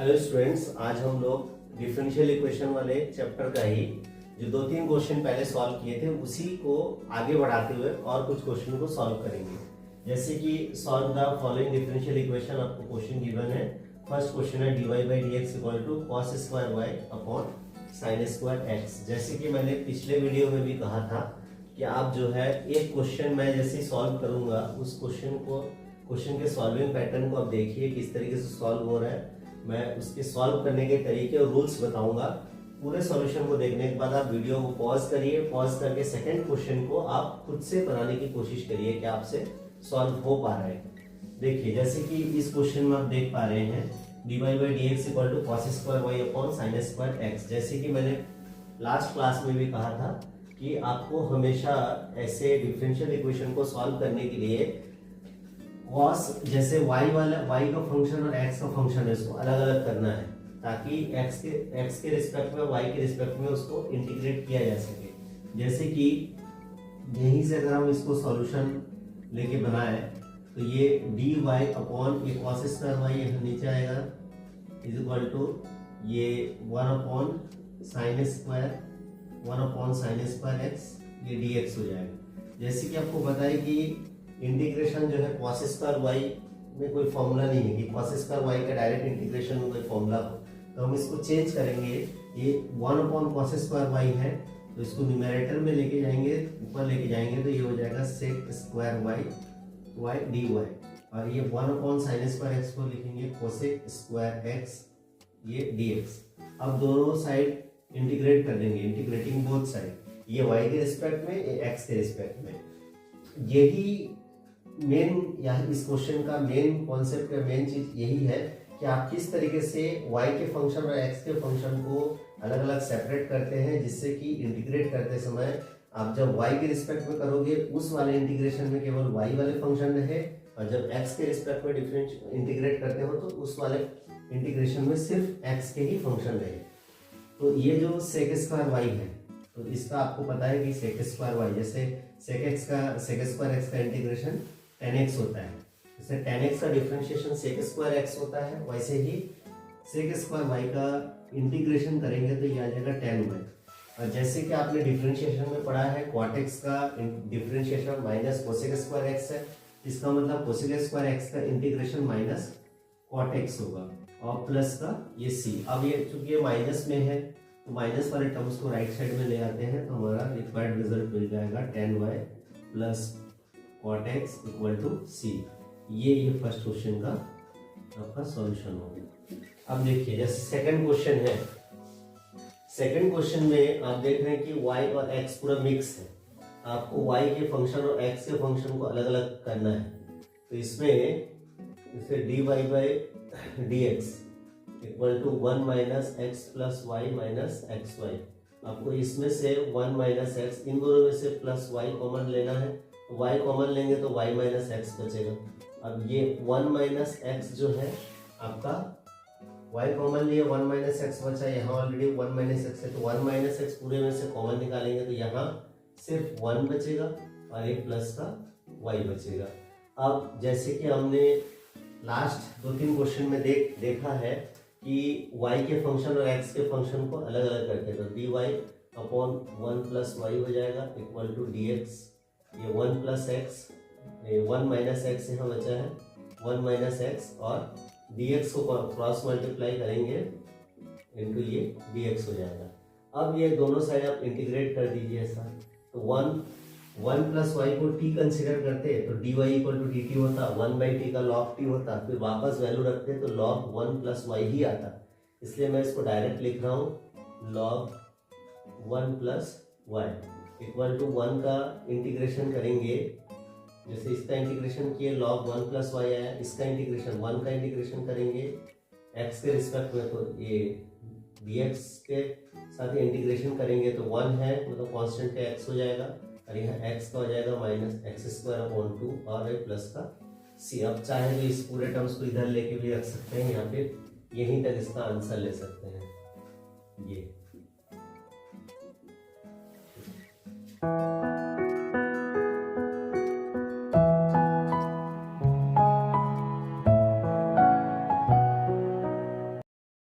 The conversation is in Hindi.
हेलो स्टूडेंट्स, आज हम लोग डिफरेंशियल इक्वेशन वाले चैप्टर का ही जो 2-3 क्वेश्चन पहले सॉल्व किए थे उसी को आगे बढ़ाते हुए और कुछ क्वेश्चन को सॉल्व करेंगे। जैसे कि solve the following differential equation, आपको क्वेश्चन गिवन है। फर्स्ट क्वेश्चन है dy by d x equal to cos square y upon sine square x. जैसे कि मैंने पिछले वीडियो में भी कहा था कि आप जो है एक क्वेश्चन मैं जैसे सॉल्व करूंगा उस क्वेश्चन के सॉल्विंग पैटर्न को आप देखिए किस तरीके से सॉल्व हो रहा है। मैं उसके सॉल्व करने के तरीके और रूल्स बताऊंगा। पूरे सॉल्यूशन को देखने के बाद आप वीडियो को पॉज करिए, पॉज करके सेकंड क्वेश्चन को आप खुद से बनाने की कोशिश करिए कि आपसे सॉल्व हो पा रहा है। देखिए जैसे कि इस क्वेश्चन में आप देख पा रहे हैं dy by d x equal to cos square y upon sine square x. जैसे कि मैंने लास्ट क्लास में भी कहा था कि आपको हमेशा ऐसे डिफरेंशियल इक्वेशन को सॉल्व करने के लिए cos जैसे y का फंक्शन और x का फंक्शन है उसको अलग अलग करना है ताकि x के रिस्पेक्ट में y के रिस्पेक्ट में उसको इंटीग्रेट किया जा सके। जैसे कि यहीं से अगर हम इसको सॉल्यूशन लेके बनाए तो ये dy अपॉन ये cos स्क्वायर y यहाँ नीचे आएगा इज इक्वल टू ये 1 अपॉन साइन स्क्वायर x ये dx हो जाएगा। जैसे कि आपको बताया कि इंटीग्रेशन जो है cos स्क्वायर y में कोई फॉर्मूला नहीं है कि cos स्क्वायर y का डायरेक्ट इंटीग्रेशन में कोई फॉर्मूला हो, तो हम इसको चेंज करेंगे। ये 1 अपॉन cos स्क्वायर y है तो इसको न्यूमरेटर में लेके जाएंगे, ऊपर लेके जाएंगे तो ये हो जाएगा sec स्क्वायर y dy और ये 1 अपॉन साइन स्क्वायर x को लिखेंगे cosec स्क्वायर x ये dx। अब दोनों साइड इंटीग्रेट कर देंगे, इंटीग्रेटिंग बोथ साइड, ये y के रिस्पेक्ट में ये x के रिस्पेक्ट में। यही मेन यहाँ इस क्वेश्चन का मेन कॉन्सेप्ट या मेन चीज यही है कि आप किस तरीके से y के फंक्शन और x के फंक्शन को अलग अलग सेपरेट करते हैं, जिससे कि इंटीग्रेट करते समय आप जब y के रिस्पेक्ट में करोगे उस वाले इंटीग्रेशन में केवल y वाले फंक्शन रहे और जब x के रिस्पेक्ट में डिफरेंट इंटीग्रेट करते हो तो उस वाले इंटीग्रेशन में सिर्फ x के ही फंक्शन रहे। तो ये जो सेक स्क्वायर y है तो इसका आपको पता है कि सेक स्क्वायर y जैसे सेक स्क्वायर x का इंटीग्रेशन tan x होता है, जैसे tan x का डिफरेंशिएशन sec स्क्वायर x होता है, वैसे ही sec स्क्वायर y का इंटीग्रेशन करेंगे तो ये आ जाएगा tan y। और जैसे कि आपने डिफरेंशिएशन में पढ़ा है cot x का differentiation minus cosec square x है, इसका मतलब cosec स्क्वायर x का इंटीग्रेशन माइनस cot x होगा और प्लस का ये c। अब ये चूंकि ये माइनस में है तो माइनस वाले टर्म्स को राइट साइड में ले आते हैं तो हमारा रिक्वायर्ड रिजल्ट मिल जाएगा tan y plus cot x equal to c। ये फर्स्ट क्वेश्चन का आपका सॉल्यूशन होगा। अब देखिए जैसे सेकंड क्वेश्चन है, सेकंड क्वेश्चन में आप देख रहे हैं कि y और x पूरा मिक्स है, आपको y के फंक्शन और x के फंक्शन को अलग अलग करना है। तो इसमें जैसे dy by d x equal to 1 minus x plus y minus x y, आपको इसमें से 1 माइनस एक्स इन दोनों में से प्लस वाई कॉमन लेना है, y कॉमन लेंगे तो y माइनस एक्स बचेगा। अब ये 1 माइनस एक्स जो है आपका y कॉमन लिए 1 माइनस एक्स बचा, यहाँ ऑलरेडी 1 माइनस एक्स है तो 1 माइनस एक्स पूरे में से कॉमन निकालेंगे तो यहाँ सिर्फ 1 बचेगा और एक प्लस का y बचेगा। अब जैसे कि हमने लास्ट 2-3 क्वेश्चन में देखा है कि y के फंक्शन और x के फंक्शन को अलग अलग करते हैं तो dy अपॉन 1 प्लस वाई हो जाएगा इक्वल टू dx, ये 1 प्लस एक्स 1 माइनस एक्स यहाँ बचा है 1 माइनस एक्स और dx को क्रॉस मल्टीप्लाई करेंगे इनटू ये dx हो जाएगा। अब ये दोनों साइड आप इंटीग्रेट कर दीजिए ऐसा तो 1 प्लस वाई को t कंसिडर करते तो dy इक्वल टू dt होता, 1 बाई टी का log t होता, फिर वापस वैल्यू रखते तो log 1 प्लस वाई ही आता। इसलिए मैं इसको डायरेक्ट लिख रहा हूँ log 1 plus y equal to 1 का इंटीग्रेशन करेंगे, जैसे इसका इंटीग्रेशन किए log 1 प्लस वाई आया, इसका इंटीग्रेशन 1 का इंटीग्रेशन करेंगे x के रिस्पेक्ट में तो ये dx के साथ इंटीग्रेशन करेंगे तो 1 है मतलब कांस्टेंट का x हो जाएगा और यहाँ x का हो जाएगा माइनस एक्स स्क्वायर अपॉन 2 और प्लस का c। अब चाहे तो इस पूरे टर्म्स को इधर लेके भी रख सकते हैं, यहाँ पे यहीं तक इसका आंसर ले सकते हैं ये।